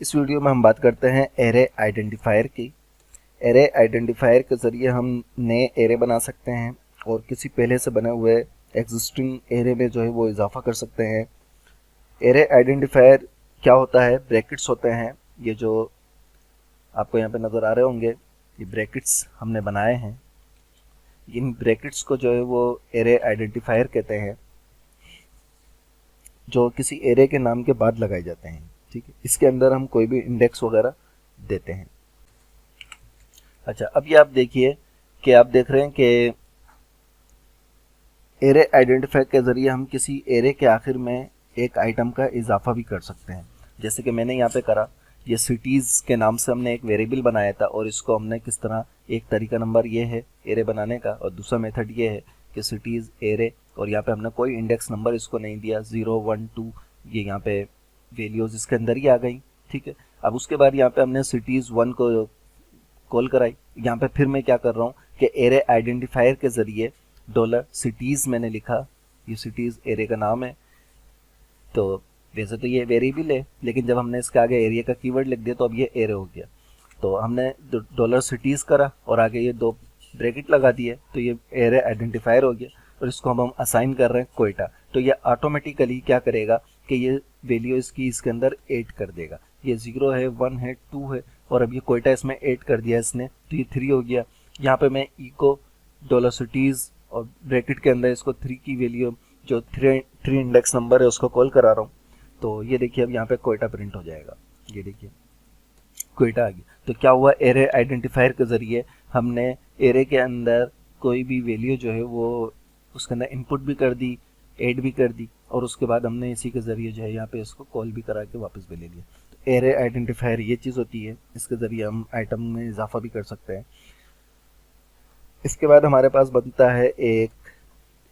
इस वीडियो में हम बात करते हैं एरे आइडेंटिफायर की। एरे आइडेंटिफायर के ज़रिए हम नए एरे बना सकते हैं और किसी पहले से बने हुए एग्जिस्टिंग एरे में जो है वो इजाफा कर सकते हैं। एरे आइडेंटिफायर क्या होता है? ब्रैकेट्स होते हैं, ये जो आपको यहाँ पे नज़र आ रहे होंगे, ये ब्रैकेट्स हमने बनाए हैं। इन ब्रैकेट्स को जो है वो एरे आइडेंटिफायर कहते हैं, जो किसी एरे के नाम के बाद लगाए जाते हैं। ठीक है, इसके अंदर हम कोई भी इंडेक्स वगैरह देते हैं। अच्छा, अब ये आप देखिए कि आप देख रहे हैं कि एरे आइडेंटिफायर के ज़रिए हम किसी एरे के आखिर में एक आइटम का इजाफा भी कर सकते हैं। जैसे कि मैंने यहाँ पे करा, ये सिटीज़ के नाम से हमने एक वेरिएबल बनाया था और इसको हमने किस तरह, एक तरीका नंबर ये है एरे बनाने का और दूसरा मेथड ये है कि सिटीज़ एरे, और यहाँ पे हमने कोई इंडेक्स नंबर इसको नहीं दिया, 0 1 2, ये यहाँ पे वैल्यूज़ इसके अंदर ही आ गई। ठीक है, अब उसके बाद यहाँ पे हमने सिटीज़ 1 को कॉल कराई। यहाँ पे फिर मैं क्या कर रहा हूँ कि एरे आइडेंटिफायर के ज़रिए $cities मैंने लिखा, ये सिटीज़ एरे का नाम है। तो वैसे तो ये वेरिएबल है, लेकिन जब हमने इसके आगे एरिया का कीवर्ड लिख दिया तो अब ये एरे हो गया। तो हमने $cities करा और आगे ये दो ब्रैकेट लगा दिए, तो ये एरे आइडेंटिफायर हो गया और इसको हम असाइन कर रहे हैं कोयटा। तो ये ऑटोमेटिकली क्या करेगा कि ये वैल्यू इसकी इसके अंदर ऐड कर देगा। ये 0 है, 1 है, 2 है और अब ये कोयटा इसमें ऐड कर दिया इसने, तो ये 3 हो गया। यहाँ पे मैं इको $cities और ब्रैकेट के अंदर इसको 3 की वैल्यू, जो 3 इंडेक्स नंबर है, उसको कॉल करा रहा हूँ। तो ये देखिए अब यहाँ पे कोयटा प्रिंट हो जाएगा। ये देखिए कोयटा आ गया। तो क्या हुआ, एरे आइडेंटिफायर के ज़रिए हमने एरे के अंदर कोई भी वैल्यू जो है वो उसके अंदर इनपुट भी कर दी, ऐड भी कर दी और उसके बाद हमने इसी के ज़रिए जो है यहाँ पे इसको कॉल भी करा के वापस भी ले लिया। तो एरे आइडेंटिफायर ये चीज़ होती है, इसके ज़रिए हम आइटम में इजाफा भी कर सकते हैं। इसके बाद हमारे पास बनता है एक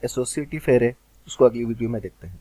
एसोसिएटिव एरे, उसको अगली वीडियो में देखते हैं।